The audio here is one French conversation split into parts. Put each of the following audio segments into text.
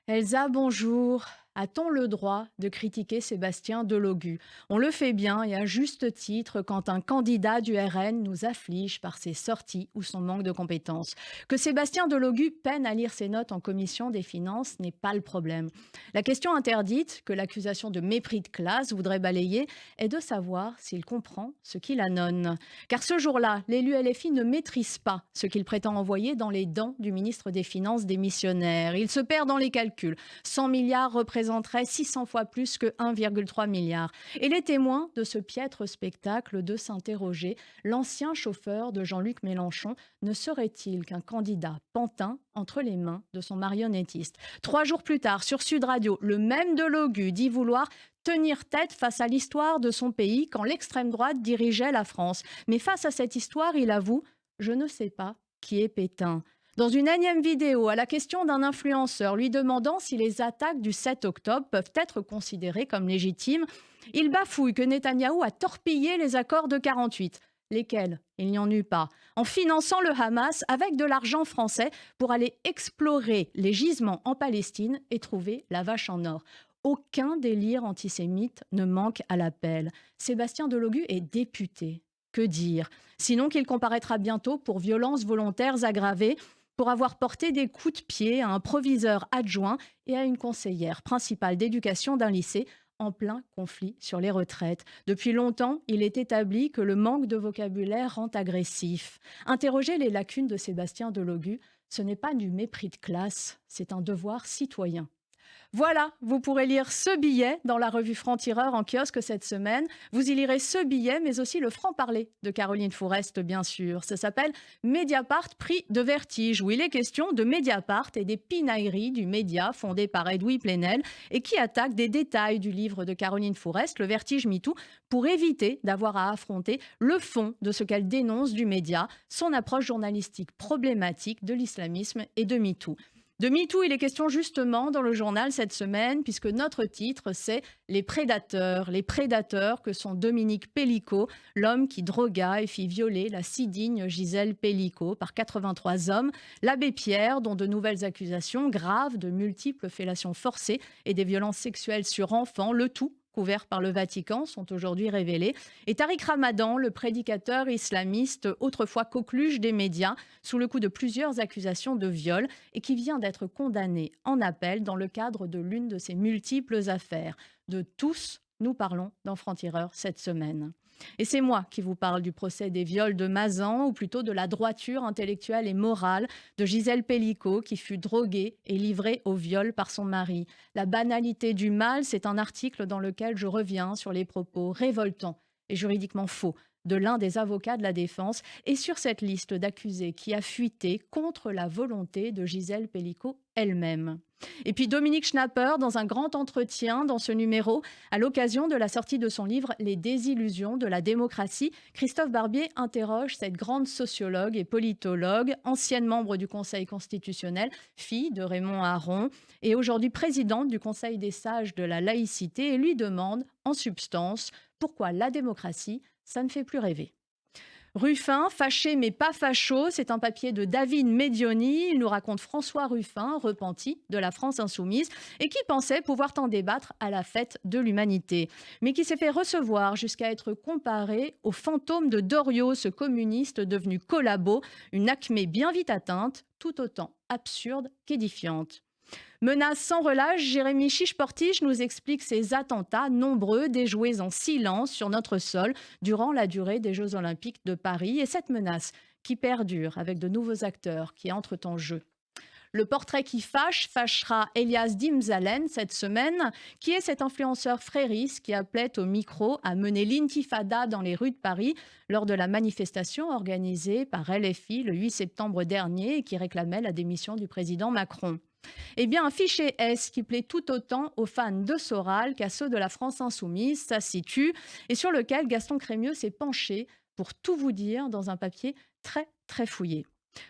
Elsa, bonjour. A-t-on le droit de critiquer Sébastien Delogu? On le fait bien et à juste titre quand un candidat du RN nous afflige par ses sorties ou son manque de compétences. Que Sébastien Delogu peine à lire ses notes en commission des finances n'est pas le problème. La question interdite, que l'accusation de mépris de classe voudrait balayer, est de savoir s'il comprend ce qu'il annonce. Car ce jour-là, l'élu LFI ne maîtrise pas ce qu'il prétend envoyer dans les dents du ministre des Finances démissionnaire. Il se perd dans les calculs. 100 milliards représenterait 600 fois plus que 1,3 milliard. Et les témoins de ce piètre spectacle de s'interroger, l'ancien chauffeur de Jean-Luc Mélenchon ne serait-il qu'un candidat pantin entre les mains de son marionnettiste? 3 jours plus tard, sur Sud Radio, le même Delogu dit vouloir tenir tête face à l'histoire de son pays quand l'extrême droite dirigeait la France. Mais face à cette histoire, il avoue « Je ne sais pas qui est Pétain ». Dans une énième vidéo, à la question d'un influenceur lui demandant si les attaques du 7 octobre peuvent être considérées comme légitimes, il bafouille que Netanyahou a torpillé les accords de 48. Lesquels? Il n'y en eut pas. En finançant le Hamas avec de l'argent français pour aller explorer les gisements en Palestine et trouver la vache en or. Aucun délire antisémite ne manque à l'appel. Sébastien Delogu est député. Que dire? Sinon qu'il comparaîtra bientôt pour violences volontaires aggravées, pour avoir porté des coups de pied à un proviseur adjoint et à une conseillère principale d'éducation d'un lycée en plein conflit sur les retraites. Depuis longtemps, il est établi que le manque de vocabulaire rend agressif. Interroger les lacunes de Sébastien Delogu, ce n'est pas du mépris de classe, c'est un devoir citoyen. Voilà, vous pourrez lire ce billet dans la revue Franc-Tireur en kiosque cette semaine. Vous y lirez ce billet, mais aussi le franc-parler de Caroline Fourest, bien sûr. Ça s'appelle Mediapart, pris de vertige, où il est question de Mediapart et des pinailleries du média fondé par Edoui Plenel et qui attaque des détails du livre de Caroline Fourest, Le Vertige MeToo, pour éviter d'avoir à affronter le fond de ce qu'elle dénonce du média, son approche journalistique problématique de l'islamisme et de MeToo. De MeToo, il est question justement dans le journal cette semaine, puisque notre titre, c'est Les prédateurs. Les prédateurs que sont Dominique Pellicot, l'homme qui drogua et fit violer la si digne Gisèle Pellicot par 83 hommes, l'abbé Pierre, dont de nouvelles accusations graves de multiples fellations forcées et des violences sexuelles sur enfants, le tout couverts par le Vatican, sont aujourd'hui révélés. Et Tariq Ramadan, le prédicateur islamiste, autrefois coqueluche des médias, sous le coup de plusieurs accusations de viol et qui vient d'être condamné en appel dans le cadre de l'une de ses multiples affaires. De tous, nous parlons dans Franc-Tireur cette semaine. Et c'est moi qui vous parle du procès des viols de Mazan, ou plutôt de la droiture intellectuelle et morale de Gisèle Pellicot, qui fut droguée et livrée au viol par son mari. La banalité du mal, c'est un article dans lequel je reviens sur les propos révoltants et juridiquement faux de l'un des avocats de la défense et sur cette liste d'accusés qui a fuité contre la volonté de Gisèle Pellicot elle-même. Et puis Dominique Schnapper, dans un grand entretien dans ce numéro, à l'occasion de la sortie de son livre Les désillusions de la démocratie, Christophe Barbier interroge cette grande sociologue et politologue, ancienne membre du Conseil constitutionnel, fille de Raymond Aron, et aujourd'hui présidente du Conseil des sages de la laïcité, et lui demande, en substance, pourquoi la démocratie, ça ne fait plus rêver. Ruffin, fâché mais pas facho, c'est un papier de David Medioni. Il nous raconte François Ruffin, repenti de la France insoumise et qui pensait pouvoir en débattre à la fête de l'humanité. Mais qui s'est fait recevoir jusqu'à être comparé au fantôme de Doriot, ce communiste devenu collabo, une acmé bien vite atteinte, tout autant absurde qu'édifiante. Menace sans relâche, Jérémy Chiche-Portige nous explique ces attentats nombreux déjoués en silence sur notre sol durant la durée des Jeux Olympiques de Paris et cette menace qui perdure avec de nouveaux acteurs qui entrent en jeu. Le portrait qui fâchera Elias Dimzalen cette semaine, qui est cet influenceur frériste qui appelait au micro à mener l'intifada dans les rues de Paris lors de la manifestation organisée par LFI le 8 septembre dernier et qui réclamait la démission du président Macron. Eh bien, un fichier S qui plaît tout autant aux fans de Soral qu'à ceux de la France insoumise, ça se situe, et sur lequel Gaston Crémieux s'est penché pour tout vous dire dans un papier très, très fouillé.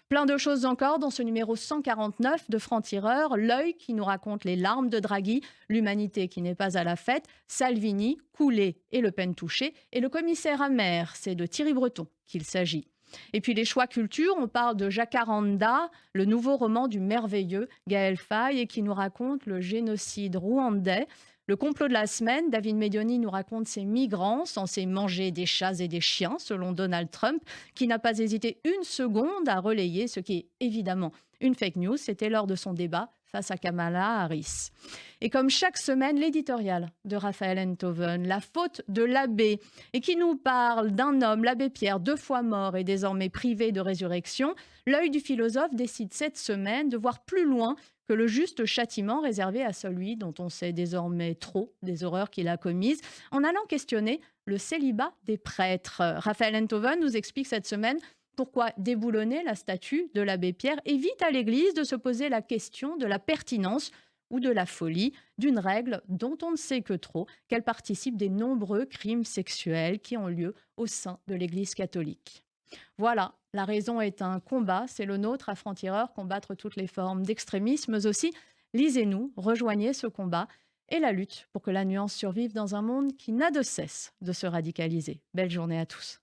Plein de choses encore dans ce numéro 149 de Franc-Tireur, L'œil qui nous raconte les larmes de Draghi, l'humanité qui n'est pas à la fête, Salvini, Coulé et Le Pen touché, et le commissaire amer, c'est de Thierry Breton qu'il s'agit. Et puis les choix culture, on parle de Jacaranda, le nouveau roman du merveilleux Gaël Faye et qui nous raconte le génocide rwandais. Le complot de la semaine, David Medioni nous raconte ces migrants censés manger des chats et des chiens, selon Donald Trump, qui n'a pas hésité une seconde à relayer ce qui est évidemment une fake news. C'était lors de son débat face à Kamala Harris. Et comme chaque semaine, l'éditorial de Raphaël Enthoven, La faute de l'abbé, et qui nous parle d'un homme, l'abbé Pierre, 2 fois mort et désormais privé de résurrection. L'œil du philosophe décide cette semaine de voir plus loin que le juste châtiment réservé à celui dont on sait désormais trop des horreurs qu'il a commises, en allant questionner le célibat des prêtres. Raphaël Enthoven nous explique cette semaine pourquoi déboulonner la statue de l'abbé Pierre évite à l'Église de se poser la question de la pertinence ou de la folie d'une règle dont on ne sait que trop qu'elle participe des nombreux crimes sexuels qui ont lieu au sein de l'Église catholique. Voilà, la raison est un combat, c'est le nôtre à Franc-Tireur, combattre toutes les formes d'extrémisme, mais aussi lisez-nous, rejoignez ce combat et la lutte pour que la nuance survive dans un monde qui n'a de cesse de se radicaliser. Belle journée à tous.